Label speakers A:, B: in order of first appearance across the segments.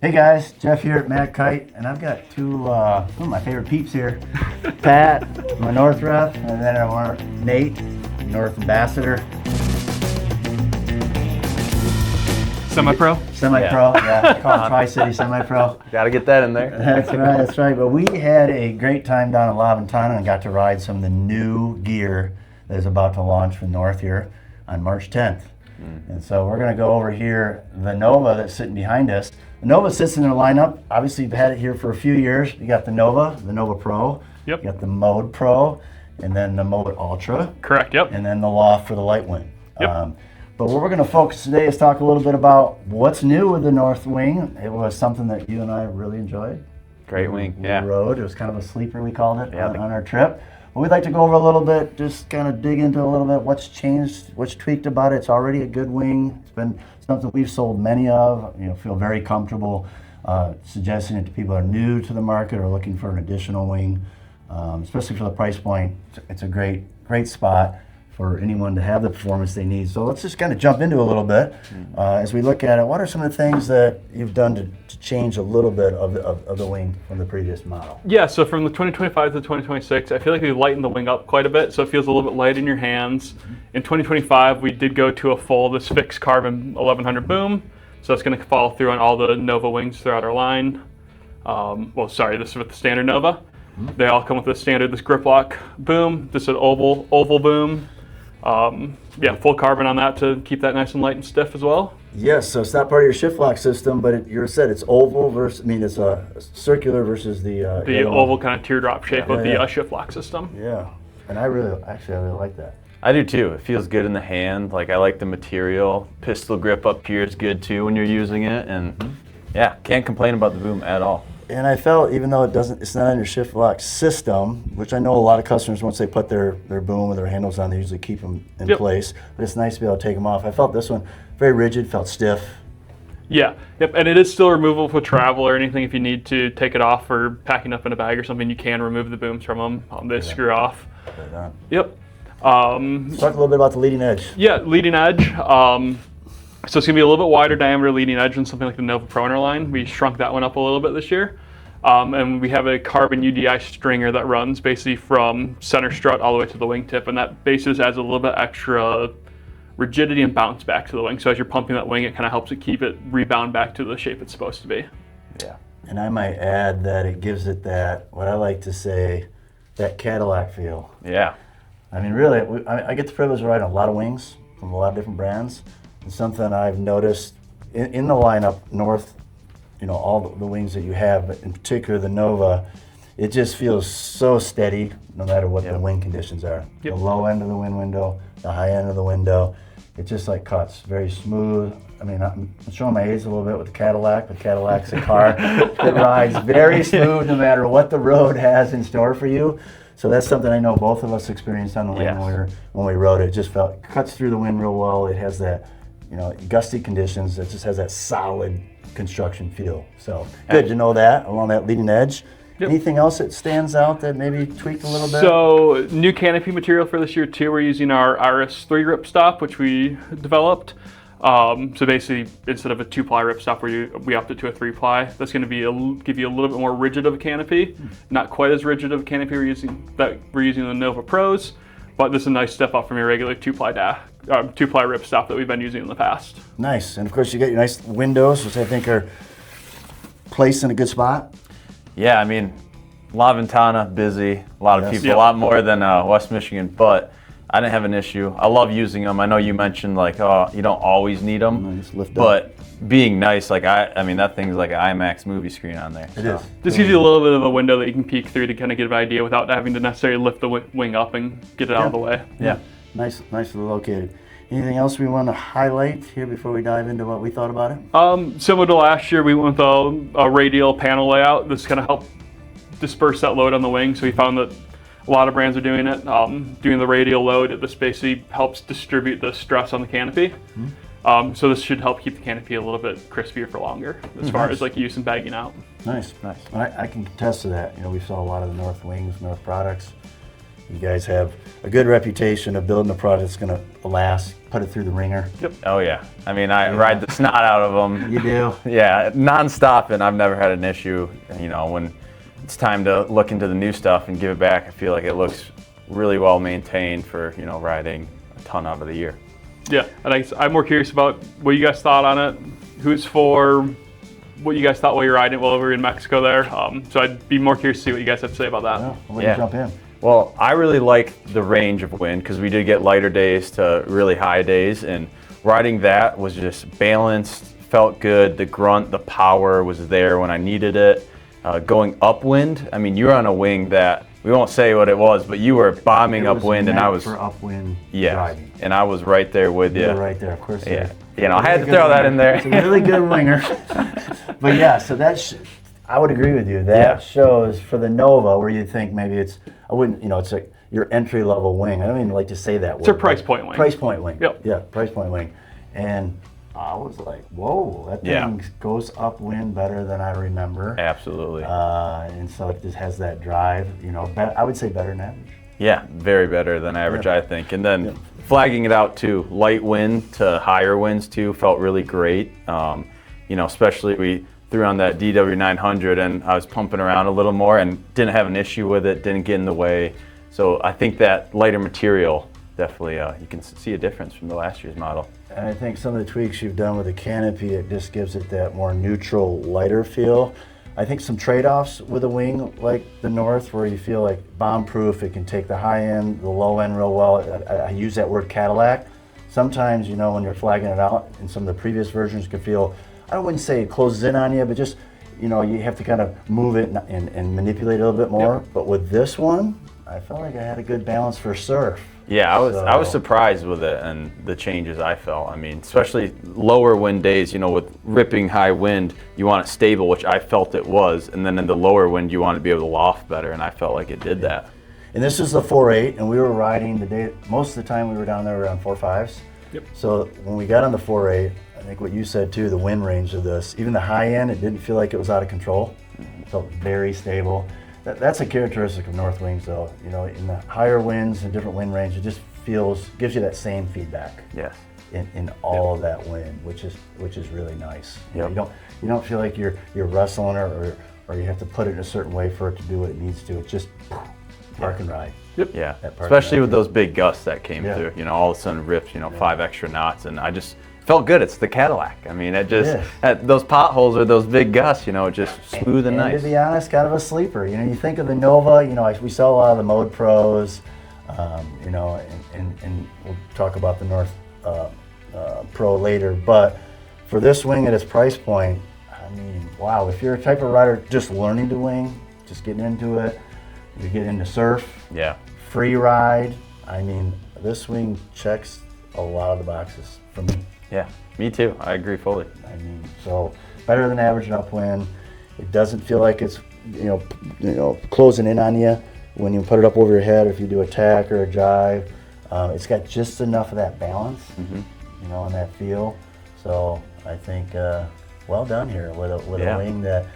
A: Hey guys, Jeff here at MACkite, and I've got two of my favorite peeps here. Pat, my North rep, and then our Nate, North ambassador.
B: Semi-pro?
A: Semi-pro, yeah. Call it Tri-City Semi-Pro.
C: Got to get that in there.
A: That's right. But we had a great time down at Ventana and got to ride some of the new gear that is about to launch from North here on March 10th. And so we're going to go over here, the Nova that's sitting behind us. The Nova sits in their lineup. Obviously, you've had it here for a few years. You got the Nova Pro.
B: Yep.
A: You got the Mode Pro, and then the Mode Ultra.
B: Correct, yep.
A: And then the Loft for the light wing.
B: Yep.
A: But what we're going to focus today is talk a little bit about what's new with the North Wing. It was something that you and I really enjoyed.
C: Great wing,
A: We
C: yeah.
A: rode. It was kind of a sleeper, we called it,
C: Yeah,
A: on our trip. But we'd like to go over a little bit, just kind of dig into a little bit what's changed, what's tweaked about it. It's already a good wing. It's been something we've sold many of. Feel very comfortable suggesting it to people that are new to the market or looking for an additional wing, especially for the price point. It's a great spot for anyone to have the performance they need. So let's just kind of jump into a little bit as we look at it. What are some of the things that you've done to change a little bit of the wing from the previous model?
B: Yeah, so from the 2025 to 2026, I feel like we lightened the wing up quite a bit, so it feels a little bit light in your hands. In 2025, we did go to a full, this fixed carbon 1100 boom, so that's going to follow through on all the Nova wings throughout our line. This is with the standard Nova. They all come with the standard, this grip lock boom, this is an oval boom. Full carbon on that to keep that nice and light and stiff as well.
A: Yes, so it's not part of your shift lock system, but you said it's oval versus, it's a circular versus the
B: oval kind of teardrop shape of the
A: yeah.
B: shift lock system.
A: Yeah, and I really like that.
C: I do too. It feels good in the hand. Like I like the material. Pistol grip up here is good too when you're using it, and yeah, can't complain about the boom at all.
A: And I felt, even though it's not on your shift lock system, which I know a lot of customers, once they put their boom or their handles on, they usually keep them in place. But it's nice to be able to take them off. I felt this one very rigid, felt stiff.
B: Yeah, yep, and it is still removable for travel or anything. If you need to take it off or packing up in a bag or something, you can remove the booms from them. They screw off. Yep.
A: Let's talk a little bit about the leading edge.
B: Yeah, leading edge. So it's going to be a little bit wider diameter leading edge than something like the Nova Pro in our line. We shrunk that one up a little bit this year. And we have a carbon UDI stringer that runs basically from center strut all the way to the wingtip, and that basically adds a little bit extra rigidity and bounce back to the wing. So as you're pumping that wing, it kind of helps it keep it rebound back to the shape it's supposed to be.
A: Yeah, and I might add that it gives it that, what I like to say, that Cadillac feel.
C: Yeah.
A: I mean, really, I get the privilege of riding a lot of wings from a lot of different brands. And something I've noticed in the lineup, North, all the wings that you have, but in particular the Nova, it just feels so steady no matter what the wind conditions are.
B: Yep.
A: The low end of the wind window, the high end of the window, it just like cuts, very smooth. I mean, I'm showing my age a little bit with the Cadillac, but Cadillac's a car that rides very smooth no matter what the road has in store for you. So that's something I know both of us experienced on the wing when we rode it. It just cuts through the wind real well. It has that, gusty conditions. It just has that solid construction feel. So good to know that along that leading edge. Yep. Anything else that stands out that maybe tweaked a little bit?
B: So new canopy material for this year too. We're using our RS3 ripstop, which we developed. So basically, instead of a 2-ply ripstop, we upped it to a 3-ply. That's going to give you a little bit more rigid of a canopy. Not quite as rigid of a canopy we're using the Nova Pros, but this is a nice step up from your regular 2-ply 2-ply ripstop that we've been using in the past.
A: Nice, and of course you get your nice windows, which I think are placed in a good spot.
C: Yeah, I mean, Ventana, busy, a lot of people, a lot more than West Michigan, but I didn't have an issue. I love using them. I know you mentioned you don't always need them, but being nice, I mean that thing's like an IMAX movie screen on there.
A: It is.
B: This gives you a little bit of a window that you can peek through to kind of get an idea without having to necessarily lift the wing up and get it out of the way.
A: Yeah, nicely located. Anything else we want to highlight here before we dive into what we thought about it?
B: Similar to last year, we went with a radial panel layout. This kind of helped disperse that load on the wing. So we found that a lot of brands are doing it. Doing the radial load, this basically helps distribute the stress on the canopy. So this should help keep the canopy a little bit crispier for longer as far as use and bagging out.
A: Nice. I can contest to that. We saw a lot of the North wings, North products. You guys have a good reputation of building a product that's going to last, put it through the ringer.
B: Yep.
C: Oh yeah. I mean, I ride the snot out of them.
A: You do?
C: Yeah, nonstop, and I've never had an issue. You know, when it's time to look into the new stuff and give it back, I feel like it looks really well maintained for, you know, riding a ton out of the year.
B: Yeah, and I'm more curious about what you guys thought on it, who it's for, what you guys thought while you were riding it while we were in Mexico there. So I'd be more curious to see what you guys have to say about that.
A: Well, I'll let you jump in.
C: Well, I really like the range of wind because we did get lighter days to really high days, and riding that was just balanced, felt good. The grunt, the power was there when I needed it. Going upwind, I mean, you're on a wing that, we won't say what it was, but you were bombing upwind, and I was
A: for upwind
C: riding. And I was right there with you.
A: You're right there, of course.
C: Yeah, you know, I had to throw that in there.
A: It's a really good winger. But yeah, so I would agree with you. That shows for the Nova, where you think maybe it's, I wouldn't, you know, it's like your entry level wing. I don't even like to say that word.
B: It's a price point wing.
A: Price point wing.
B: Yep.
A: Yeah, price point wing. And I was like, whoa, that thing goes upwind better than I remember.
C: Absolutely.
A: And so it just has that drive, you know, I would say better than average.
C: Yeah, very better than average, I think. And then flagging it out too, light wind to higher winds too, felt really great. You know, especially we threw on that DW900 and I was pumping around a little more and didn't have an issue with it, didn't get in the way. So I think that lighter material, definitely, you can see a difference from the last year's model.
A: And I think some of the tweaks you've done with the canopy, it just gives it that more neutral, lighter feel. I think some trade-offs with a wing like the North, where you feel like bomb-proof, it can take the high end, the low end real well. I use that word Cadillac. Sometimes, you know, when you're flagging it out, in some of the previous versions can feel, I wouldn't say it closes in on you, but just, you know, you have to kind of move it and manipulate it a little bit more. Yep. But with this one, I felt like I had a good balance for surf.
C: Yeah, I was surprised with it and the changes I felt. I mean, especially lower wind days, you know, with ripping high wind, you want it stable, which I felt it was. And then in the lower wind, you want to be able to loft better, and I felt like it did that.
A: And this is the 4.8, and we were riding the day, most of the time we were down there around 4.5s.
B: Yep.
A: So when we got on the 4.8, I think what you said too, the wind range of this, even the high end, it didn't feel like it was out of control. It felt very stable. That's a characteristic of North Wings though. You know, in the higher winds and different wind range, it just gives you that same feedback.
C: Yes.
A: In all of that wind, which is really nice.
C: Yep.
A: You don't feel like you're wrestling or you have to put it in a certain way for it to do what it needs to. It's just park and ride.
B: Yep.
C: Yeah. Especially with those big gusts that came through. You know, all of a sudden ripped, you know, 5 extra knots, and I just felt good. It's the Cadillac. I mean, it just those potholes or those big gusts, you know, just smooth and nice.
A: To be honest, kind of a sleeper. You know, you think of the Nova. You know, we saw a lot of the Mode Pros. You know, and we'll talk about the North Pro later. But for this wing at its price point, I mean, wow! If you're a type of rider just learning to wing, just getting into it, you get into surf.
C: Yeah.
A: Free ride. I mean, this wing checks a lot of the boxes for me.
C: Yeah, me too. I agree fully.
A: I mean, so better than average upwind. It doesn't feel like it's you know closing in on you when you put it up over your head. If you do a tack or a jive, it's got just enough of that balance, you know, and that feel. So I think well done here with a wing that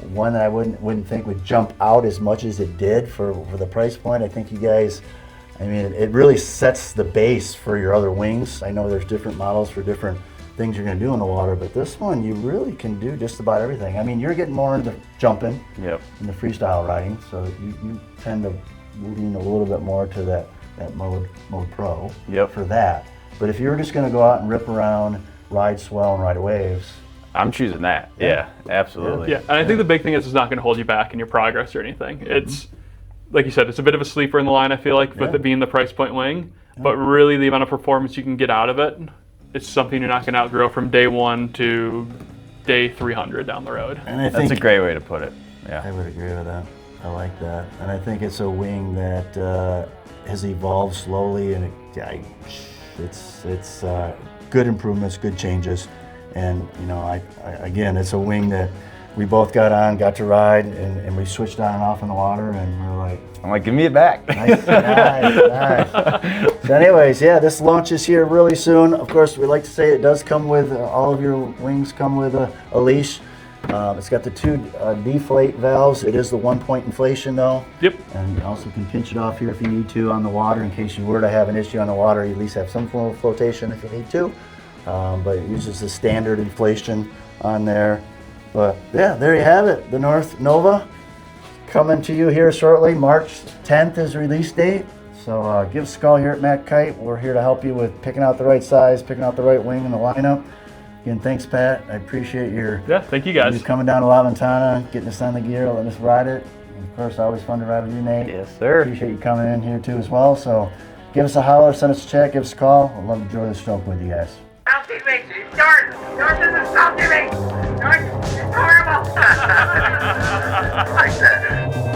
A: one that I wouldn't think would jump out as much as it did for the price point. I think you guys. I mean, it really sets the base for your other wings. I know there's different models for different things you're going to do in the water, but this one you really can do just about everything. I mean, you're getting more into jumping in the freestyle riding, so you tend to lean a little bit more to that mode pro for that. But if you're just going to go out and rip around, ride swell and ride waves,
C: I'm choosing that. Yeah, absolutely.
B: Yeah, and I think the big thing is it's not going to hold you back in your progress or anything. It's like you said, it's a bit of a sleeper in the line, I feel like, with it being the price point wing. But really, the amount of performance you can get out of it, it's something you're not going to outgrow from day 1 to day 300 down the road.
A: And I think
C: that's a great way to put it. Yeah,
A: I would agree with that. I like that. And I think it's a wing that has evolved slowly, and it's good improvements, good changes. And, you know, again, it's a wing that we both got to ride, and we switched on and off in the water, and we're like,
C: I'm like, give me it back.
A: Nice. So anyways, this launches here really soon. Of course, we like to say it does come with, all of your wings come with a leash. It's got the two deflate valves. It is the 1-point inflation though.
B: Yep.
A: And you also can pinch it off here if you need to on the water in case you were to have an issue on the water. You at least have some form of flotation if you need to. But it uses the standard inflation on there. But yeah, there you have it. The North Nova coming to you here shortly. March 10th is release date. So give us a call here at MACkite. We're here to help you with picking out the right size, picking out the right wing in the lineup. Again, thanks, Pat. I appreciate your
B: Thank you guys.
A: you coming down to La Ventana, getting us on the gear, letting us ride it. And of course, always fun to ride with you, Nate.
C: Yes, sir.
A: Appreciate you coming in here too as well. So give us a holler, send us a check, give us a call. I'd love to enjoy this stroke with you guys.
D: South is the South North is horrible. Like that.